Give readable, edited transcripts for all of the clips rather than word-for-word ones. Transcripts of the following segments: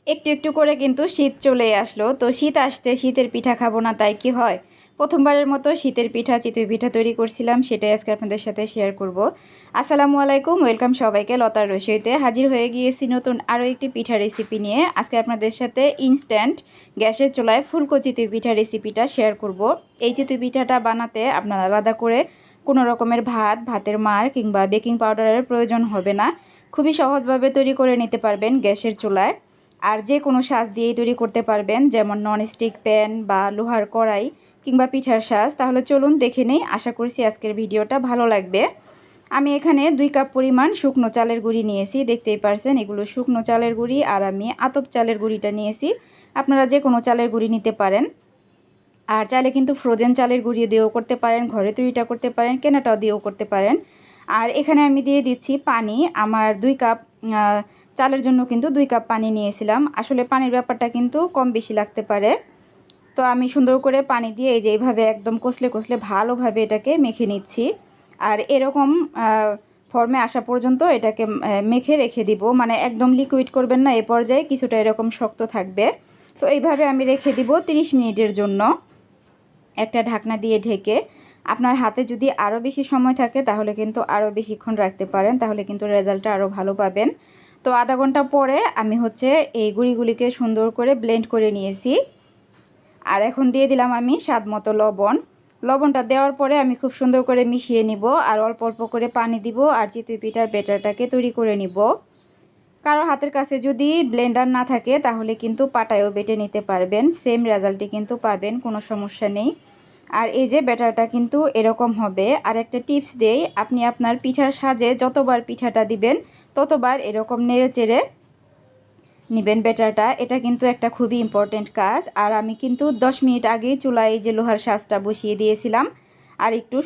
একটু একটু করে কিন্তু শীত চলে আসলো। তো শীত আসতে শীতের পিঠা খাবো না তাই কি হয়? প্রথমবারের মতো শীতের পিঠা চিতই পিঠা তৈরি করছিলাম, সেটাই আজকে আপনাদের সাথে শেয়ার করব। আসসালামু আলাইকুম, ওয়েলকাম সবাইকে। লতার রসইতে হাজির হয়ে গিয়েছি নতুন আরও একটি পিঠা রেসিপি নিয়ে। আজকে আপনাদের সাথে ইনস্ট্যান্ট গ্যাসের চুলায় ফুলকো চিতই পিঠা রেসিপিটা শেয়ার করব। এই চিতই পিঠাটা বানাতে আপনারা আলাদা করে কোনো রকমের ভাতের মার কিংবা বেকিং পাউডারের প্রয়োজন হবে না। খুবই সহজভাবে তৈরি করে নিতে পারবেন গ্যাসের চুলায়। আর যে কোনো সাজ দিয়েই তৈরি করতে পারবেন, যেমন ননস্টিক প্যান বা লোহার কড়াই কিংবা পিঠার সাজ। তাহলে চলুন দেখে নেই, আশা করছি আজকের ভিডিওটা ভালো লাগবে। আমি এখানে 2 কাপ পরিমাণ শুকনো চালের গুঁড়ি নিয়েছি, দেখতেই পারছেন এগুলো শুকনো চালের গুঁড়ি। আর আমি আতপ চালের গুঁড়িটা নিয়েছি, আপনারা যে কোনো চালের গুঁড়ি নিতে পারেন। আর চাইলে কিন্তু ফ্রোজেন চালের গুঁড়ি দিয়েও করতে পারেন, ঘরে তৈরিটা করতে পারেন, কেনাটাও দিয়েও করতে পারেন। আর এখানে আমি দিয়ে দিচ্ছি পানি। আমার 2 কাপ চালের জন্য কিন্তু 2 কাপ পানি নিয়েছিলাম। আসলে পানির ব্যাপারটা কিন্তু কম বেশি লাগতে পারে। তো আমি সুন্দর করে পানি দিয়ে এই যে এইভাবে একদম কষলে কষলে ভালোভাবে এটাকে মেখে নিচ্ছি। আর এরকম ফর্মে আসা পর্যন্ত এটাকে মেখে রেখে দিব, মানে একদম লিকুইড করবেন না, এ পর্যায়ে কিছুটা এরকম শক্ত থাকবে। তো এইভাবে আমি রেখে দিব 30 মিনিটের জন্য একটা ঢাকনা দিয়ে ঢেকে। আপনার হাতে যদি আরও বেশি সময় থাকে তাহলে কিন্তু আরও বেশিক্ষণ রাখতে পারেন, তাহলে কিন্তু রেজাল্টটা আরও ভালো পাবেন। তো আধা ঘন্টা পরে আমি এই গুঁড়িগুলিকে সুন্দর করে ব্লেন্ড করে নিয়েছি। আর এখন দিয়ে দিলাম আমি স্বাদ মতো লবণ। লবণটা দেওয়ার পরে আমি খুব সুন্দর করে মিশিয়ে নিব, আর অল্প অল্প করে পানি দিব, আর চিতই পিঠার ব্যাটারটাকে তৈরি করে নিব। কারো হাতের কাছে যদি ব্লেন্ডার না থাকে তাহলে কিন্তু পাটায়ও বেটে নিতে পারবেন, সেম রেজাল্টই কিন্তু পাবেন, কোনো সমস্যা নেই। আর এই যে ব্যাটারটা কিন্তু এরকম হবে। আর একটা টিপস দেই, আপনি আপনার পিঠার সাজে যতবার পিঠাটা দিবেন ততবার এরকম নেড়ে চেড়ে নেবেন ব্যাটারটা। এটা কিন্তু একটা খুবই ইম্পর্টেন্ট কাজ। আর আমি কিন্তু 10 মিনিট আগেই চুলায় যে লোহার সাজটা বসিয়ে দিয়েছিলাম, আর একটু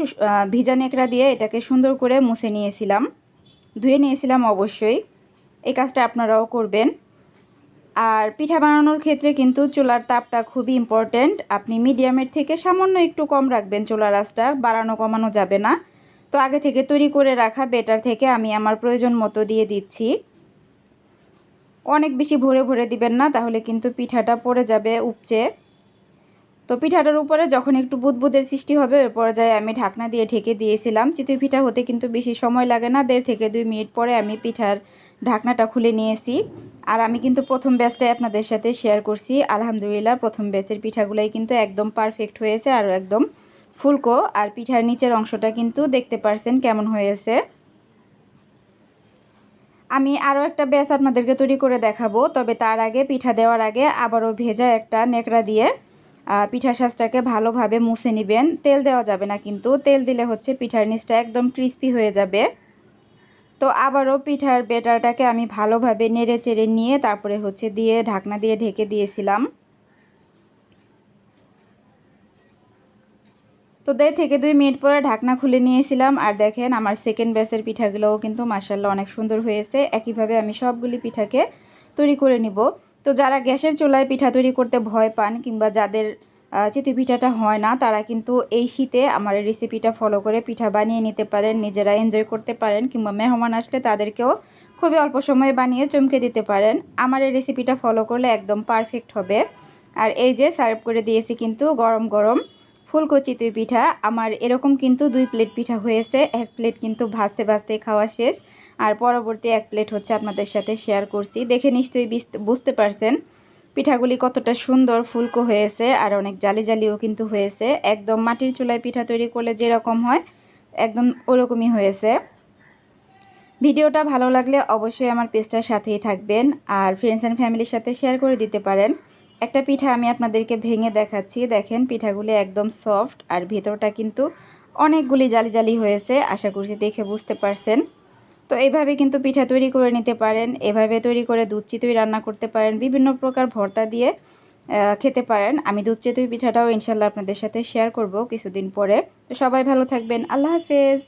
ভিজা নেকড়া দিয়ে এটাকে সুন্দর করে মুছে নিয়েছিলাম, ধুয়ে নিয়েছিলাম অবশ্যই। এই কাজটা আপনারাও করবেন। আর পিঠা বানানোর ক্ষেত্রে কিন্তু চুলার তাপটা খুবই ইম্পর্টেন্ট। আপনি মিডিয়ামের থেকে সামান্য একটু কম রাখবেন চুলার আঁচটা, বাড়ানো কমানো যাবে না। তো আগে থেকে তৈরি করে রাখা ব্যাটার থেকে আমি আমার প্রয়োজন মতো দিয়ে দিচ্ছি। অনেক বেশি ভরে ভরে দিবেন না, তাহলে কিন্তু পিঠাটা পড়ে যাবে উপচে। তো পিঠাটার উপরে যখন একটু বুদবুদের সৃষ্টি হবে ওই পর্যায়ে আমি ঢাকনা দিয়ে ঢেকে দিয়েছিলাম। চিতই পিঠা হতে কিন্তু বেশি সময় লাগে না, 1.5 থেকে 2 মিনিট পরে আমি পিঠার ঢাকনাটা খুলে নিয়েছি। আর আমি কিন্তু প্রথম ব্যাচটাই আপনাদের সাথে শেয়ার করছি। আলহামদুলিল্লাহ প্রথম ব্যাচের পিঠাগুলাই কিন্তু একদম পারফেক্ট হয়েছে, আর একদম ফুলকো। আর পিঠার নিচের অংশটা কিন্তু দেখতে পারছেন কেমন হয়েছে। আমি আরও একটা ব্যাচ আপনাদেরকে তৈরি করে দেখাবো, তবে তার আগে পিঠা দেওয়ার আগে আবারও ভেজা একটা নেকড়া দিয়ে পিঠার সাজটাকে ভালোভাবে মুছে নেবেন। তেল দেওয়া যাবে না, কিন্তু তেল দিলে পিঠার নিচটা একদম ক্রিস্পি হয়ে যাবে। তো আবারও পিঠার ব্যাটারটাকে আমি ভালোভাবে নেড়ে চেড়ে নিয়ে তারপরে দিয়ে ঢাকনা দিয়ে ঢেকে দিয়েছিলাম। তো 1.5 থেকে 2 মিনিট পরে ঢাকনা খুলে নিয়েছিলাম। আর দেখেন আমার সেকেন্ড ব্যাচের পিঠাগুলোও কিন্তু মাশাআল্লাহ অনেক সুন্দর হয়েছে। একইভাবে আমি সবগুলি পিঠাকে তৈরি করে নিব। তো যারা গ্যাসের চুলায় পিঠা তৈরি করতে ভয় পান কিংবা যাদের চিতই পিঠাটা হয় না, তারা কিন্তু এই শীতে আমার এই রেসিপিটা ফলো করে পিঠা বানিয়ে নিতে পারেন, নিজেরা এনজয় করতে পারেন, কিংবা মেহমান আসলে তাদেরকেও খুবই অল্প সময়ে বানিয়ে চমকে দিতে পারেন। আমার এই রেসিপিটা ফলো করলে একদম পারফেক্ট হবে। আর এই যে সার্ভ করে দিয়েছি কিন্তু গরম গরম ফুলকো চিতই পিঠা। আমার এরকম কিন্তু 2 প্লেট পিঠা হয়েছে, 1 প্লেট কিন্তু ভাজতে ভাজতে খাওয়া শেষ, আর পরবর্তী 1 প্লেট আপনাদের সাথে শেয়ার করছি। দেখে নিশ্চয়ই বুঝতে পারছেন পিঠাগুলি কতটা সুন্দর ফুলকো হয়েছে, আর অনেক জালি জালিও কিন্তু হয়েছে। একদম মাটির চুলায় পিঠা তৈরি করলে যেরকম হয় একদম ওরকমই হয়েছে। ভিডিওটা ভালো লাগলে অবশ্যই আমার পেজটার সাথেই থাকবেন, আর ফ্রেন্ডস অ্যান্ড ফ্যামিলির সাথে শেয়ার করে দিতে পারেন। একটা পিঠা আমি আপনাদেরকে ভেঙে দেখাচ্ছি, দেখেন পিঠাগুলি একদম সফট, আর ভেতরটা কিন্তু অনেকগুলি জালি জালি হয়েছে, আশা করছি দেখে বুঝতে পারছেন। তো এইভাবে কিন্তু পিঠা তৈরি করে নিতে পারেন, এভাবে তৈরি করে দুধ চিতই রান্না করতে পারেন, বিভিন্ন প্রকার ভর্তা দিয়ে খেতে পারেন। আমি দুধ চিতই পিঠাটাও ইনশাল্লাহ আপনাদের সাথে শেয়ার করব কিছুদিন পরে। তো সবাই ভালো থাকবেন, আল্লাহ হাফেজ।